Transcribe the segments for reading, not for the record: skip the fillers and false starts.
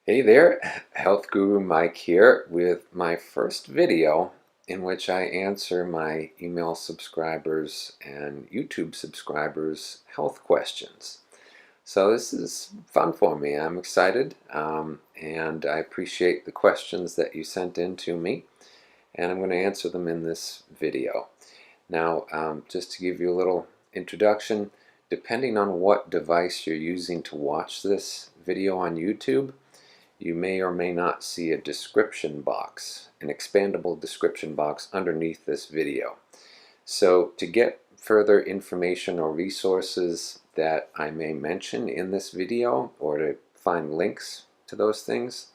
Hey there, Health Guru Mike here with my first video in which I answer my email subscribers and YouTube subscribers' health questions. So this is fun for me. I'm excited and I appreciate the questions that you sent in to me, and I'm going to answer them in this video. Now, just to give you a little introduction, depending on what device you're using to watch this video on YouTube, you may or may not see a description box, an expandable description box underneath this video. So to get further information or resources that I may mention in this video, or to find links to those things,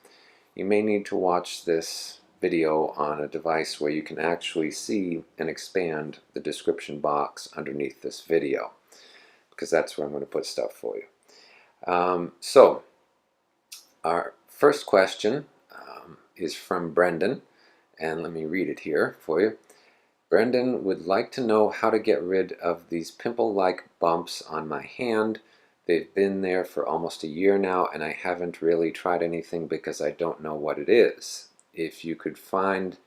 you may need to watch this video on a device where you can actually see and expand the description box underneath this video, because that's where I'm going to put stuff for you. So our first question is from Brendon, and let me read it here for you. Brendon would like to know how to get rid of these pimple-like bumps on my hand. They've been there for almost a year now, and I haven't really tried anything because I don't know what it is. If you could find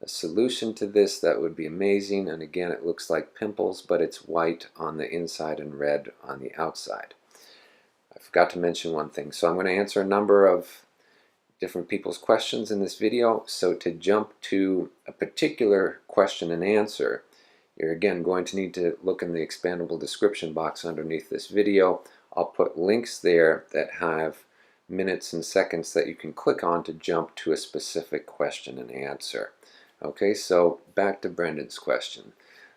a solution to this, that would be amazing. And again, it looks like pimples, but it's white on the inside and red on the outside. I forgot to mention one thing. So I'm going to answer a number of different people's questions in this video. So to jump to a particular question and answer, you're again going to need to look in the expandable description box underneath this video. I'll put links there that have minutes and seconds that you can click on to jump to a specific question and answer. Okay, so back to Brendon's question.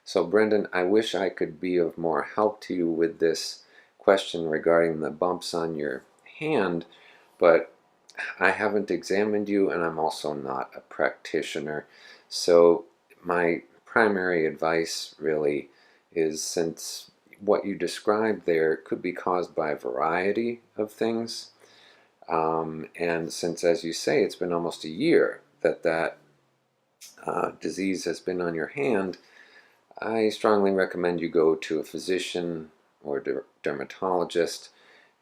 So Brendon, I wish I could be of more help to you with this question regarding the bumps on your hand, but I haven't examined you, and I'm also not a practitioner. So my primary advice really is, since what you described there could be caused by a variety of things, and since, as you say, it's been almost a year that disease has been on your hand, I strongly recommend you go to a physician or dermatologist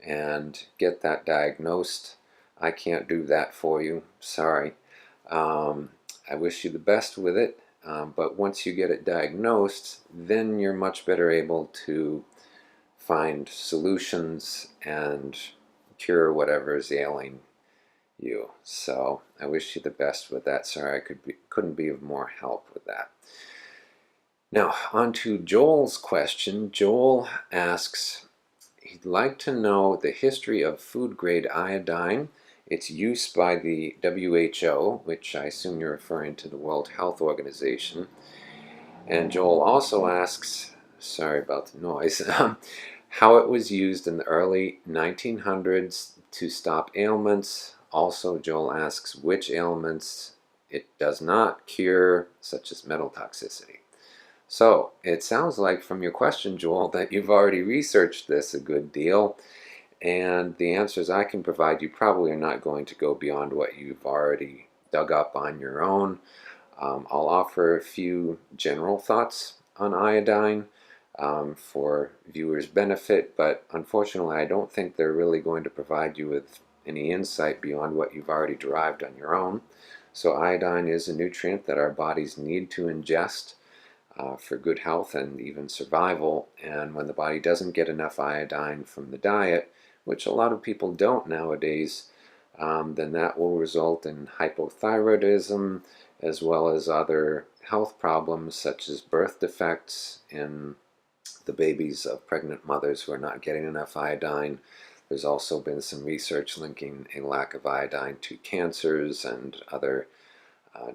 and get that diagnosed. I can't do that for you, sorry. I wish you the best with it, but once you get it diagnosed, then you're much better able to find solutions and cure whatever is ailing you. So I wish you the best with that. Sorry, I couldn't be of more help with that. Now, on to Joel's question. Joel asks, he'd like to know the history of food grade iodine, its use by the WHO, which I assume you're referring to the World Health Organization. And Joel also asks, sorry about the noise, how it was used in the early 1900s to stop ailments. Also, Joel asks which ailments it does not cure, such as metal toxicity. So it sounds like from your question, Joel, that you've already researched this a good deal, and the answers I can provide you probably are not going to go beyond what you've already dug up on your own. I'll offer a few general thoughts on iodine for viewers' benefit, but unfortunately I don't think they're really going to provide you with any insight beyond what you've already derived on your own. So iodine is a nutrient that our bodies need to ingest for good health and even survival, and when the body doesn't get enough iodine from the diet, which a lot of people don't nowadays, then that will result in hypothyroidism as well as other health problems such as birth defects in the babies of pregnant mothers who are not getting enough iodine. There's also been some research linking a lack of iodine to cancers and other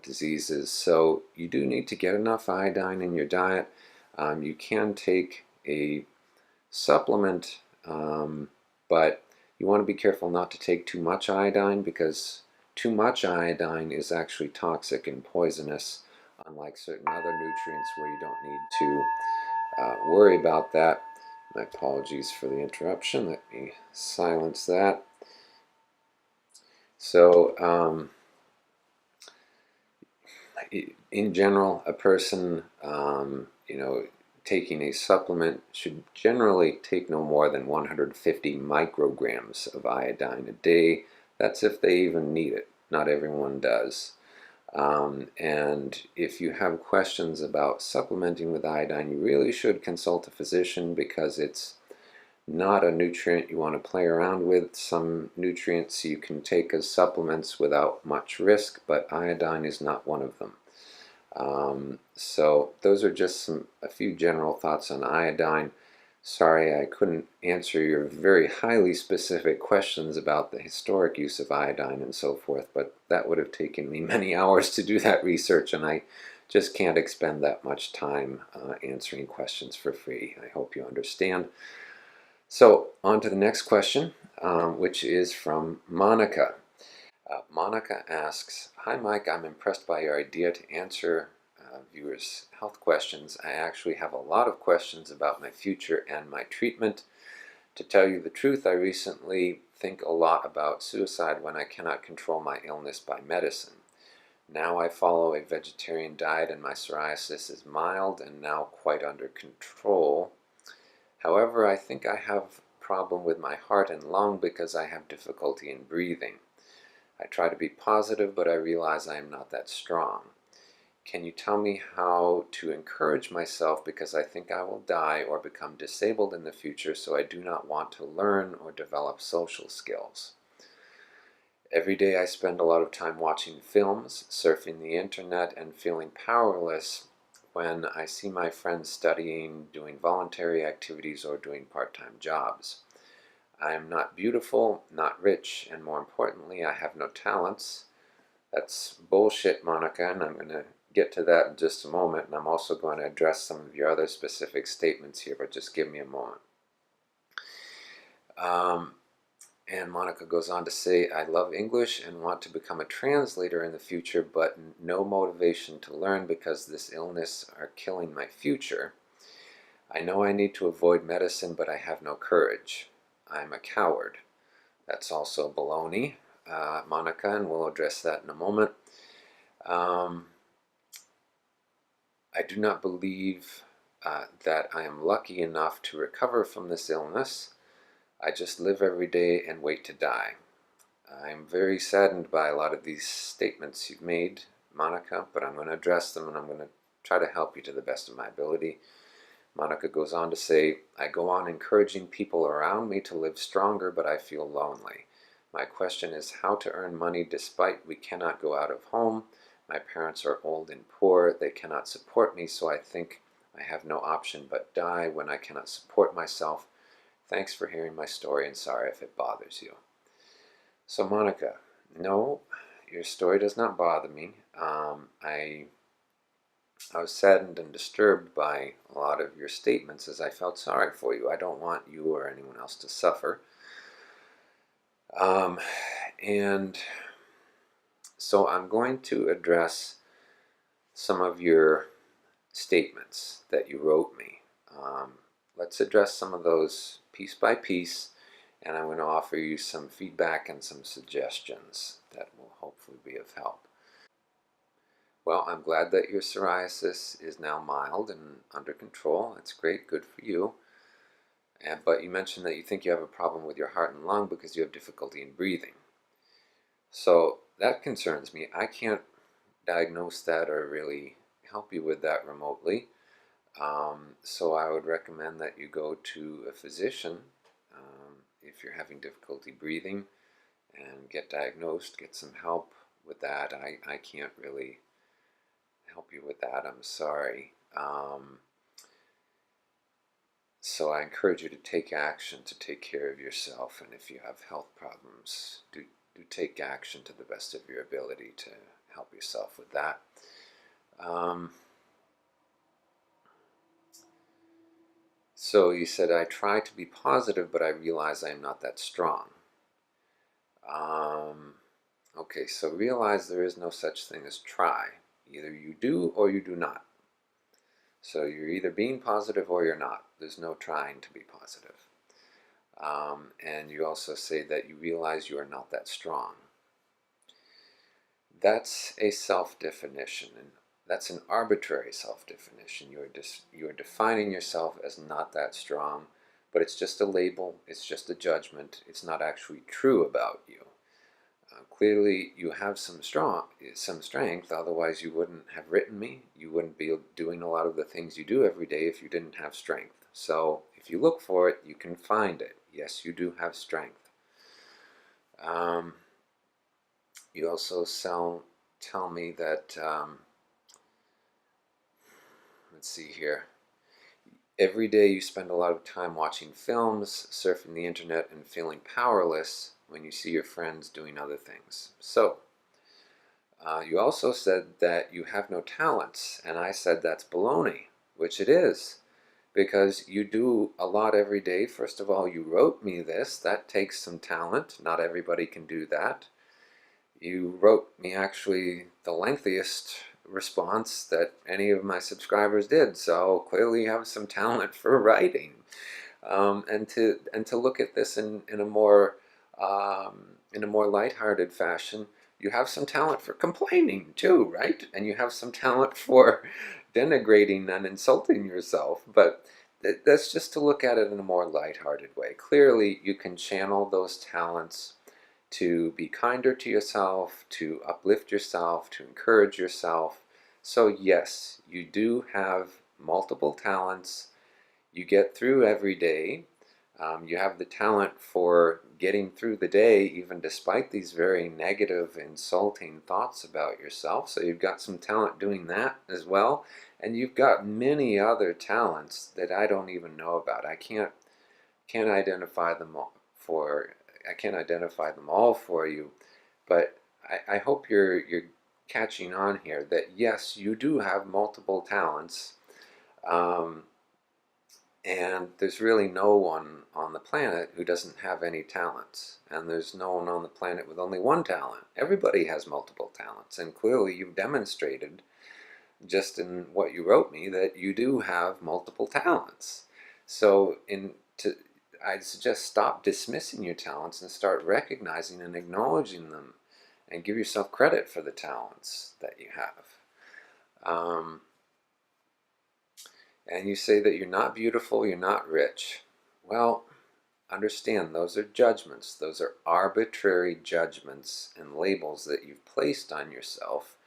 diseases. So you do need to get enough iodine in your diet. You can take a supplement, but you want to be careful not to take too much iodine, because too much iodine is actually toxic and poisonous, unlike certain other nutrients where you don't need to worry about that. My apologies for the interruption. Let me silence that. So in general, a person taking a supplement should generally take no more than 150 micrograms of iodine a day. That's if they even need it. Not everyone does. And if you have questions about supplementing with iodine, you really should consult a physician, because it's not a nutrient you want to play around with. Some nutrients you can take as supplements without much risk, but iodine is not one of them. So those are just a few general thoughts on iodine. Sorry I couldn't answer your very highly specific questions about the historic use of iodine and so forth, but that would have taken me many hours to do that research, and I just can't expend that much time answering questions for free. I hope you understand. So on to the next question, which is from Monica. Monica asks, "Hi Mike, I'm impressed by your idea to answer viewers' health questions. I actually have a lot of questions about my future and my treatment. To tell you the truth, I recently think a lot about suicide when I cannot control my illness by medicine. Now I follow a vegetarian diet and my psoriasis is mild and now quite under control. However, I think I have a problem with my heart and lung because I have difficulty in breathing. I try to be positive, but I realize I am not that strong. Can you tell me how to encourage myself, because I think I will die or become disabled in the future, so I do not want to learn or develop social skills. Every day I spend a lot of time watching films, surfing the internet, and feeling powerless when I see my friends studying, doing voluntary activities, or doing part-time jobs. I am not beautiful, not rich, and more importantly, I have no talents." That's bullshit, Monica, and I'm going to get to that in just a moment, and I'm also going to address some of your other specific statements here, but just give me a moment. And Monica goes on to say, "I love English and want to become a translator in the future, but no motivation to learn because this illness are killing my future. I know I need to avoid medicine, but I have no courage. I'm a coward." That's also baloney, Monica, and we'll address that in a moment. "I do not believe that I am lucky enough to recover from this illness. I just live every day and wait to die." I'm very saddened by a lot of these statements you've made, Monica, but I'm going to address them, and I'm going to try to help you to the best of my ability. Monica goes on to say, "I go on encouraging people around me to live stronger, but I feel lonely. My question is how to earn money despite we cannot go out of home. My parents are old and poor. They cannot support me, so I think I have no option but die when I cannot support myself. Thanks for hearing my story, and sorry if it bothers you." So Monica, no, your story does not bother me. I was saddened and disturbed by a lot of your statements, as I felt sorry for you. I don't want you or anyone else to suffer. And so I'm going to address some of your statements that you wrote me. Let's address some of those piece by piece, and I'm going to offer you some feedback and some suggestions that will hopefully be of help. Well, I'm glad that your psoriasis is now mild and under control. That's great, good for you. But you mentioned that you think you have a problem with your heart and lung because you have difficulty in breathing. So that concerns me. I can't diagnose that or really help you with that remotely. So I would recommend that you go to a physician if you're having difficulty breathing and get diagnosed, get some help with that. I can't really help you with that, I'm sorry. So I encourage you to take action to take care of yourself, and if you have health problems, do take action to the best of your ability to help yourself with that. So you said, "I try to be positive, but I realize I am not that strong." Okay, so realize there is no such thing as try. Either you do or you do not. So you're either being positive or you're not. There's no trying to be positive. And you also say that you realize you are not that strong. That's a self-definition, and that's an arbitrary self-definition. You are defining yourself as not that strong, but it's just a label, it's just a judgment, it's not actually true about you. Clearly, you have some strength. Otherwise, you wouldn't have written me. You wouldn't be doing a lot of the things you do every day if you didn't have strength. So, if you look for it, you can find it. Yes, you do have strength. You also tell me that. Let's see here. Every day you spend a lot of time watching films, surfing the internet, and feeling powerless when you see your friends doing other things. So, you also said that you have no talents, and I said that's baloney, which it is, because you do a lot every day. First of all, you wrote me this. That takes some talent. Not everybody can do that. You wrote me actually the lengthiest response that any of my subscribers did, so clearly you have some talent for writing. And to look at this in a more lighthearted fashion, you have some talent for complaining too, right? And you have some talent for denigrating and insulting yourself. But that's just to look at it in a more lighthearted way. Clearly, you can channel those talents to be kinder to yourself, to uplift yourself, to encourage yourself. So yes, you do have multiple talents. You get through every day. You have the talent for getting through the day even despite these very negative, insulting thoughts about yourself. So you've got some talent doing that as well. And you've got many other talents that I don't even know about. I can't identify them all for you, but I hope you're catching on here that yes, you do have multiple talents. And there's really no one on the planet who doesn't have any talents. And there's no one on the planet with only one talent. Everybody has multiple talents. And clearly you've demonstrated, just in what you wrote me, that you do have multiple talents. So I'd suggest stop dismissing your talents and start recognizing and acknowledging them. And give yourself credit for the talents that you have. And you say that you're not beautiful, you're not rich. Well, understand, those are judgments. Those are arbitrary judgments and labels that you've placed on yourself,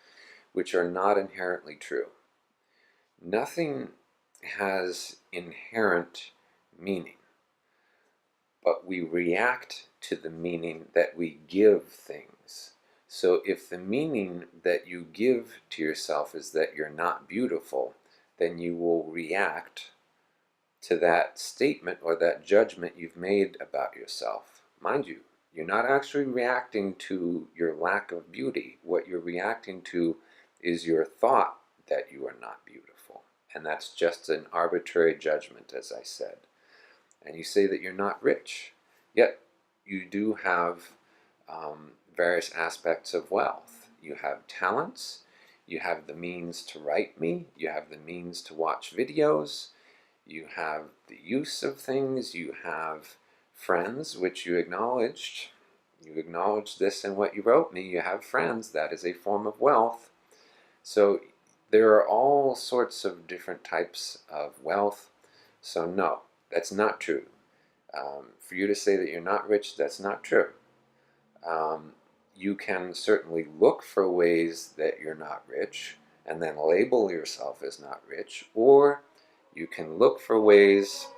which are not inherently true. Nothing has inherent meaning, but we react to the meaning that we give things. So if the meaning that you give to yourself is that you're not beautiful, then you will react to that statement or that judgment you've made about yourself. Mind you, you're not actually reacting to your lack of beauty. What you're reacting to is your thought that you are not beautiful. And that's just an arbitrary judgment, as I said. And you say that you're not rich, yet you do have various aspects of wealth. You have talents. You have the means to write me. You have the means to watch videos. You have the use of things. You have friends, which you acknowledged. You acknowledged this in what you wrote me. You have friends. That is a form of wealth. So there are all sorts of different types of wealth. So no, that's not true. For you to say that you're not rich, that's not true. You can certainly look for ways that you're not rich and then label yourself as not rich, or you can look for ways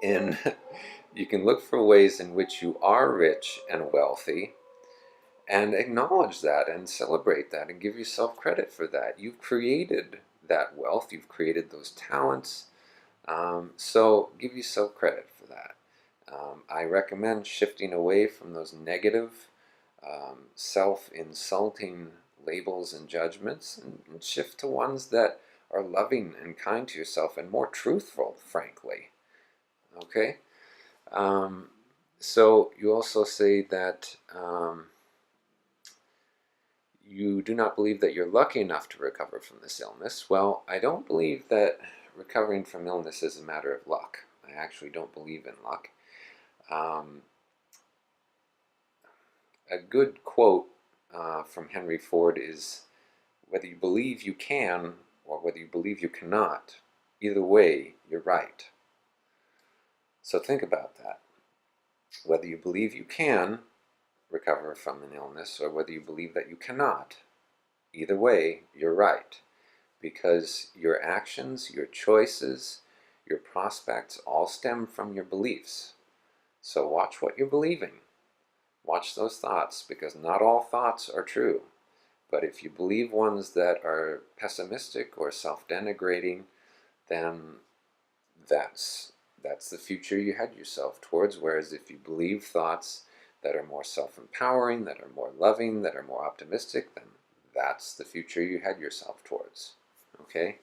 in which you are rich and wealthy and acknowledge that and celebrate that and give yourself credit for that. You've created that wealth, you've created those talents, so give yourself credit for that. I recommend shifting away from those negative, self-insulting labels and judgments and shift to ones that are loving and kind to yourself and more truthful, frankly. Okay? So you also say that you do not believe that you're lucky enough to recover from this illness. Well, I don't believe that recovering from illness is a matter of luck. I actually don't believe in luck. A good quote from Henry Ford is, whether you believe you can or whether you believe you cannot, either way, you're right. So think about that. Whether you believe you can recover from an illness or whether you believe that you cannot. Either way, you're right, because your actions, your choices, your prospects all stem from your beliefs. So watch what you're believing. Watch those thoughts, because not all thoughts are true. But if you believe ones that are pessimistic or self-denigrating, then that's the future you head yourself towards. Whereas if you believe thoughts that are more self-empowering, that are more loving, that are more optimistic, then that's the future you head yourself towards. Okay?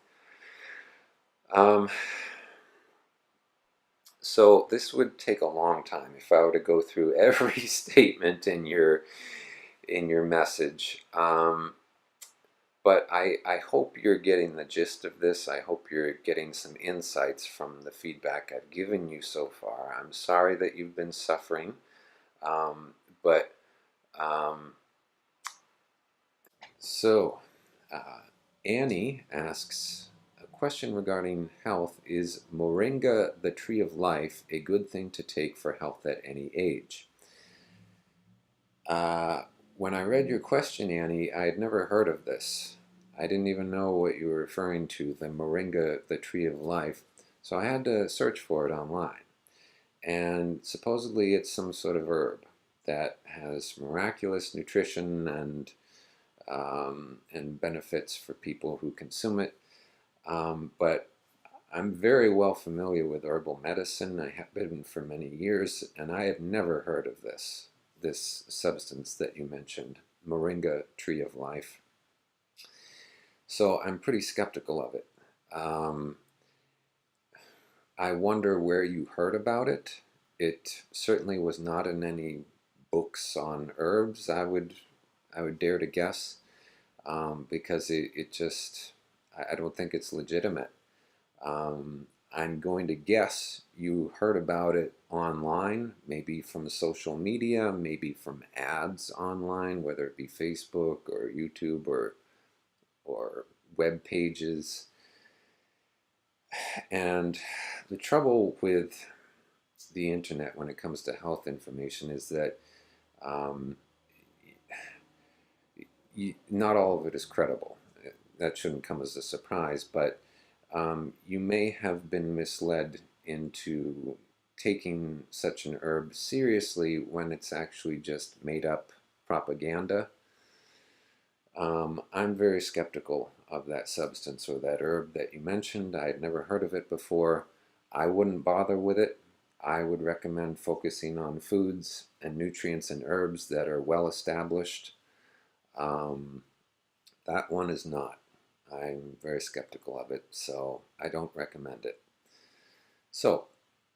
So this would take a long time if I were to go through every statement in your message. But I hope you're getting the gist of this. I hope you're getting some insights from the feedback I've given you so far. I'm sorry that you've been suffering, but so Annie asks a question regarding health. Is moringa, the tree of life, a good thing to take for health at any age? When I read your question, Annie, I had never heard of this. I didn't even know what you were referring to, the moringa, the tree of life. So I had to search for it online. And supposedly it's some sort of herb that has miraculous nutrition and benefits for people who consume it. But I'm very well familiar with herbal medicine. I have been for many years, and I have never heard of this substance that you mentioned, moringa, tree of life. So I'm pretty skeptical of it. I wonder where you heard about it. It certainly was not in any books on herbs, I would dare to guess, because it just, I don't think it's legitimate. I'm going to guess you heard about it online, maybe from social media, maybe from ads online, whether it be Facebook or YouTube or web pages. And the trouble with the internet when it comes to health information is that not all of it is credible. That shouldn't come as a surprise, but you may have been misled into taking such an herb seriously when it's actually just made up propaganda. I'm very skeptical of that substance or that herb that you mentioned. I had never heard of it before. I wouldn't bother with it. I would recommend focusing on foods and nutrients and herbs that are well established. That one is not. I'm very skeptical of it, so I don't recommend it. So,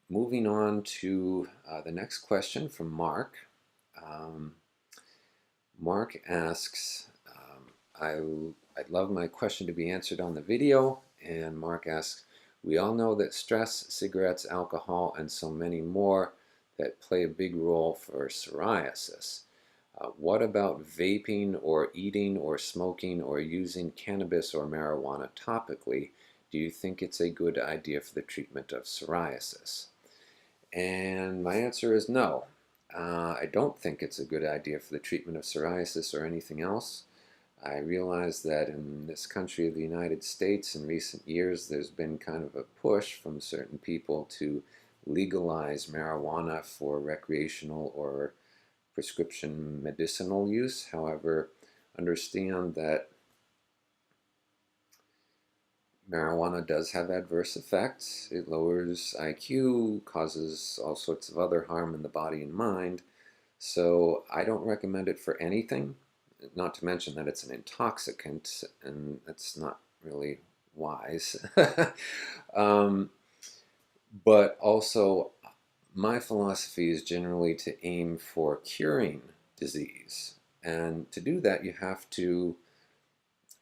moving on to the next question from Mark. Mark asks, I'd love my question to be answered on the video, and Mark asks, we all know that stress, cigarettes, alcohol, and so many more that play a big role for psoriasis. What about vaping or eating or smoking or using cannabis or marijuana topically? Do you think it's a good idea for the treatment of psoriasis? And my answer is no. I don't think it's a good idea for the treatment of psoriasis or anything else. I realize that in this country of the United States in recent years there's been kind of a push from certain people to legalize marijuana for recreational or prescription medicinal use. However, understand that marijuana does have adverse effects. It lowers IQ, causes all sorts of other harm in the body and mind. So I don't recommend it for anything, not to mention that it's an intoxicant, and that's not really wise. But also, my philosophy is generally to aim for curing disease. And to do that, you have to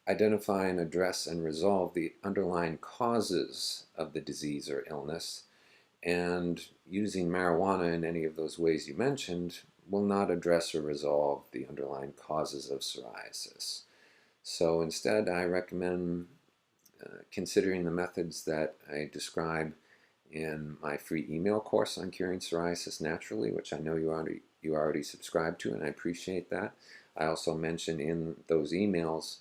identify and address and resolve the underlying causes of the disease or illness. And using marijuana in any of those ways you mentioned will not address or resolve the underlying causes of psoriasis. So instead, I recommend considering the methods that I describe in my free email course on curing psoriasis naturally, which I know you you already subscribe to, and I appreciate that. I also mentioned in those emails,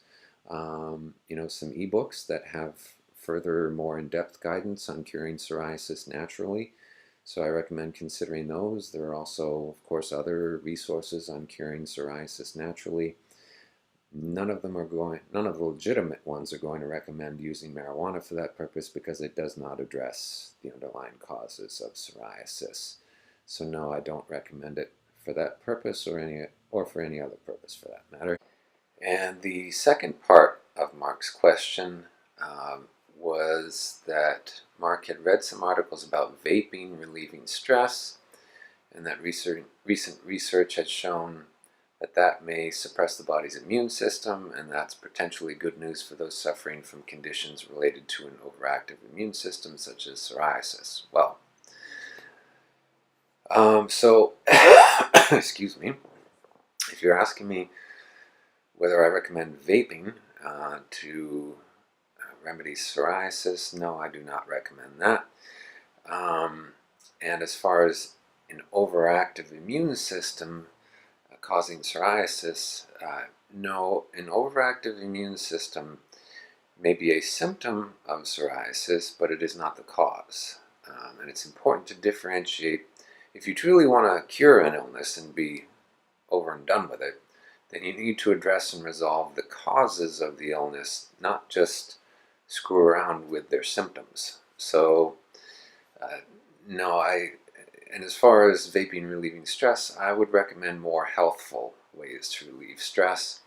some ebooks that have further, more in-depth guidance on curing psoriasis naturally. So I recommend considering those. There are also, of course, other resources on curing psoriasis naturally. None of the legitimate ones are going to recommend using marijuana for that purpose because it does not address the underlying causes of psoriasis. So no, I don't recommend it for that purpose or for any other purpose for that matter. And the second part of Mark's question was that Mark had read some articles about vaping relieving stress, and that recent research had shown that may suppress the body's immune system, and that's potentially good news for those suffering from conditions related to an overactive immune system such as psoriasis. Well, excuse me, if you're asking me whether I recommend vaping to remedy psoriasis, no, I do not recommend that. And as far as an overactive immune system causing psoriasis, no, an overactive immune system may be a symptom of psoriasis, but it is not the cause. And it's important to differentiate. If you truly want to cure an illness and be over and done with it, then you need to address and resolve the causes of the illness, not just screw around with their symptoms. So, no, and as far as vaping relieving stress, I would recommend more healthful ways to relieve stress.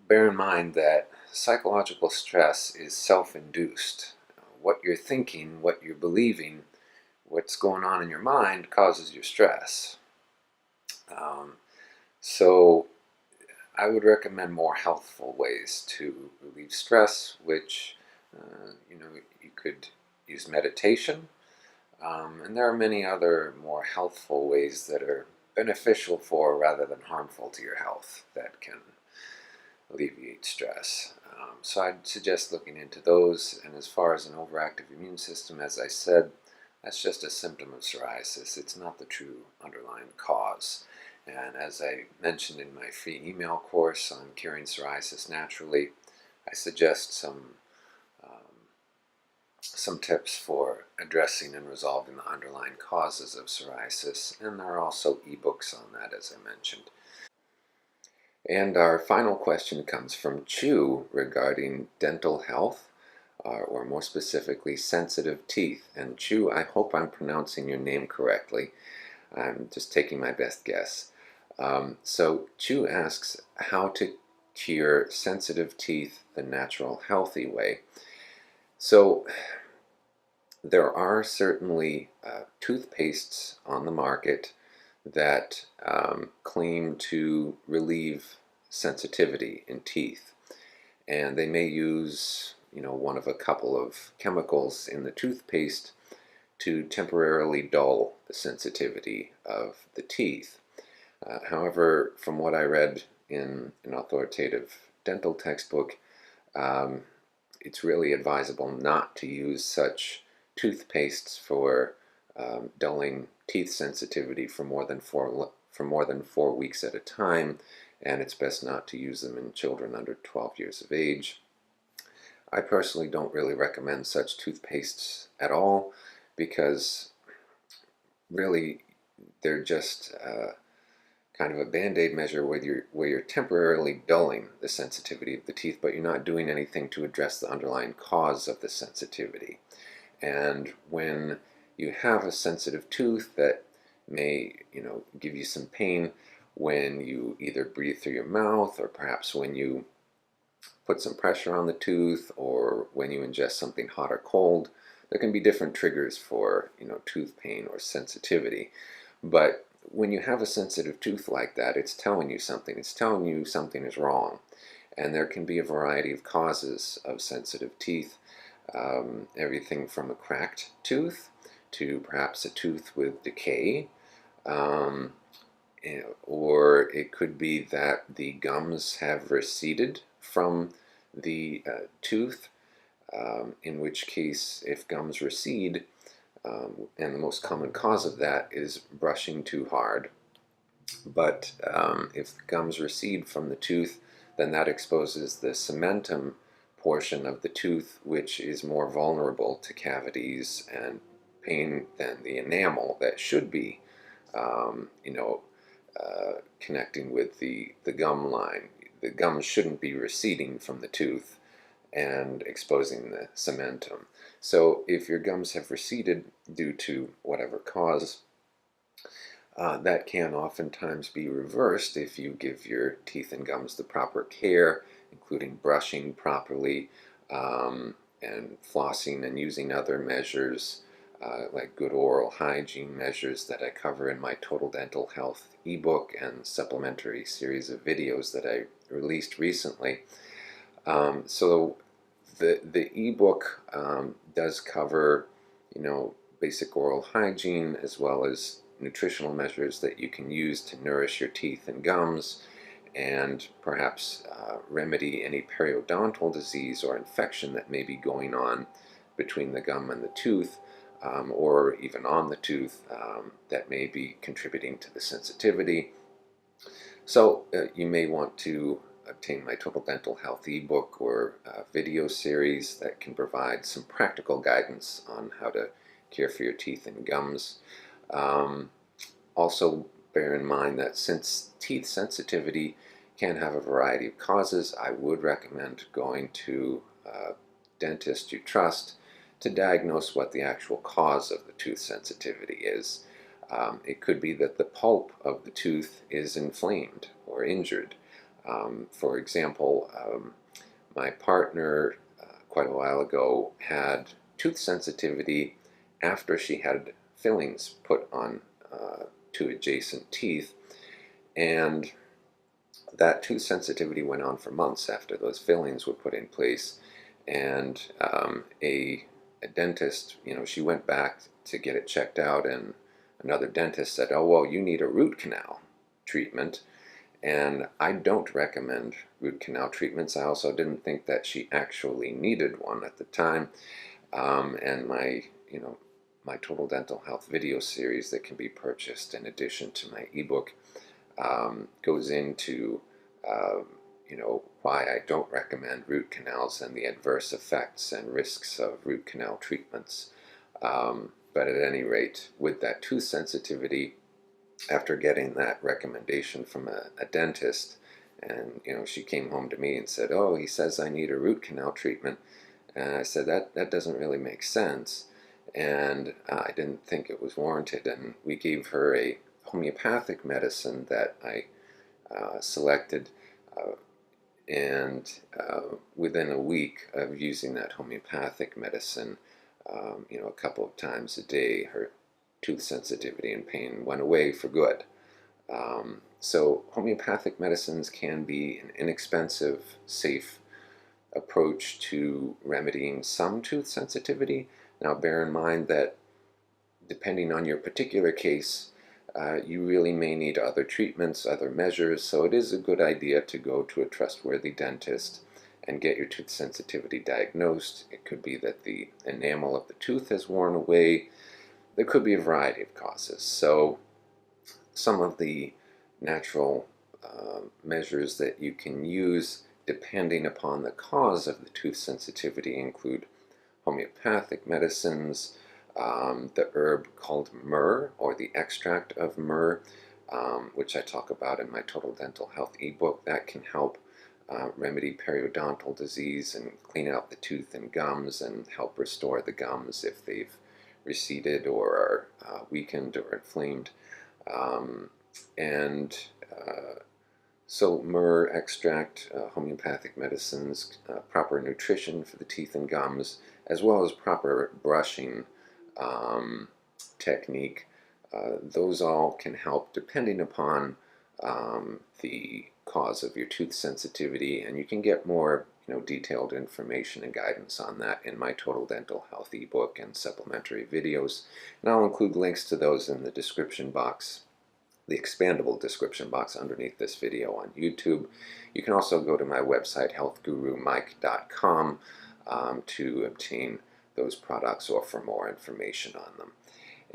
Bear in mind that psychological stress is self-induced. What you're thinking, what you're believing, what's going on in your mind causes your stress. So I would recommend more healthful ways to relieve stress, which, you could use meditation. And there are many other more healthful ways that are beneficial for rather than harmful to your health that can alleviate stress. So I'd suggest looking into those. And as far as an overactive immune system, as I said, that's just a symptom of psoriasis. It's not the true underlying cause. And as I mentioned in my free email course on curing psoriasis naturally, I suggest some tips for addressing and resolving the underlying causes of psoriasis, and there are also ebooks on that, as I mentioned. And our final question comes from Chiou regarding dental health, or more specifically, sensitive teeth. And Chiou, I hope I'm pronouncing your name correctly. I'm just taking my best guess. So Chiou asks how to cure sensitive teeth the natural, healthy way. So there are certainly toothpastes on the market that claim to relieve sensitivity in teeth, and they may use one of a couple of chemicals in the toothpaste to temporarily dull the sensitivity of the teeth. However, from what I read in an authoritative dental textbook, it's really advisable not to use such toothpastes for dulling teeth sensitivity for more than 4 weeks at a time, and it's best not to use them in children under 12 years of age. I personally don't really recommend such toothpastes at all because really they're just kind of a band-aid measure where you're temporarily dulling the sensitivity of the teeth, but you're not doing anything to address the underlying cause of the sensitivity. And when you have a sensitive tooth that may, give you some pain when you either breathe through your mouth, or perhaps when you put some pressure on the tooth, or when you ingest something hot or cold, there can be different triggers for, tooth pain or sensitivity. But when you have a sensitive tooth like that, it's telling you something. It's telling you something is wrong. And there can be a variety of causes of sensitive teeth. Everything from a cracked tooth to perhaps a tooth with decay. Or it could be that the gums have receded from the tooth, in which case, if gums recede, and the most common cause of that is brushing too hard, But if the gums recede from the tooth, then that exposes the cementum portion of the tooth, which is more vulnerable to cavities and pain than the enamel that should be, connecting with the gum line. The gums shouldn't be receding from the tooth and exposing the cementum. So if your gums have receded due to whatever cause, that can oftentimes be reversed if you give your teeth and gums the proper care, including brushing properly, and flossing and using other measures like good oral hygiene measures that I cover in my Total Dental Health ebook and supplementary series of videos that I released recently. So the ebook does cover, basic oral hygiene as well as nutritional measures that you can use to nourish your teeth and gums, and perhaps remedy any periodontal disease or infection that may be going on between the gum and the tooth, or even on the tooth, that may be contributing to the sensitivity. So you may want to obtain my Total Dental Health ebook or video series that can provide some practical guidance on how to care for your teeth and gums. Also bear in mind that since teeth sensitivity can have a variety of causes, I would recommend going to a dentist you trust to diagnose what the actual cause of the tooth sensitivity is. It could be that the pulp of the tooth is inflamed or injured. For example, my partner quite a while ago had tooth sensitivity after she had fillings put on two adjacent teeth, and that tooth sensitivity went on for months after those fillings were put in place. And a dentist, she went back to get it checked out, and another dentist said, "Oh, well, you need a root canal treatment." And I don't recommend root canal treatments. I also didn't think that she actually needed one at the time. And my Total Dental Health video series that can be purchased in addition to my ebook goes into why I don't recommend root canals and the adverse effects and risks of root canal treatments. But at any rate, with that tooth sensitivity, after getting that recommendation from a dentist, and she came home to me and said, "Oh, he says I need a root canal treatment," and I said that doesn't really make sense, and I didn't think it was warranted. And we gave her a homeopathic medicine that I selected, and within a week of using that homeopathic medicine, a couple of times a day, her tooth sensitivity and pain went away for good. So homeopathic medicines can be an inexpensive, safe approach to remedying some tooth sensitivity. Now bear in mind that depending on your particular case, you really may need other treatments, other measures, so it is a good idea to go to a trustworthy dentist and get your tooth sensitivity diagnosed. It could be that the enamel of the tooth has worn away. There could be a variety of causes. So some of the natural measures that you can use depending upon the cause of the tooth sensitivity include homeopathic medicines, the herb called myrrh, or the extract of myrrh, which I talk about in my Total Dental Health ebook. That can help remedy periodontal disease and clean out the tooth and gums and help restore the gums if they've receded or are weakened or inflamed. So myrrh extract, homeopathic medicines, proper nutrition for the teeth and gums, as well as proper brushing technique, those all can help depending upon the cause of your tooth sensitivity, and you can get more detailed information and guidance on that in my Total Dental Health ebook and supplementary videos, and I'll include links to those in the description box, the expandable description box underneath this video on YouTube. You can also go to my website healthgurumike.com to obtain those products or for more information on them.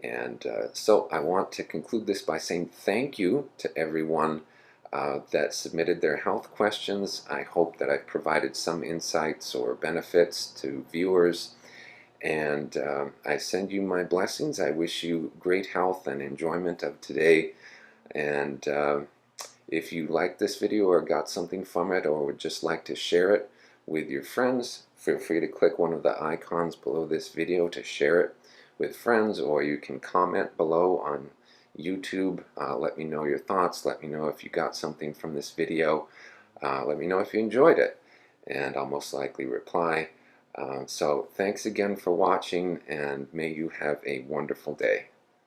And so I want to conclude this by saying thank you to everyone that submitted their health questions. I hope that I've provided some insights or benefits to viewers. And I send you my blessings. I wish you great health and enjoyment of today. And if you like this video or got something from it or would just like to share it with your friends, feel free to click one of the icons below this video to share it with friends, or you can comment below on YouTube. Let me know your thoughts. Let me know if you got something from this video. Let me know if you enjoyed it, and I'll most likely reply. So thanks again for watching, and may you have a wonderful day.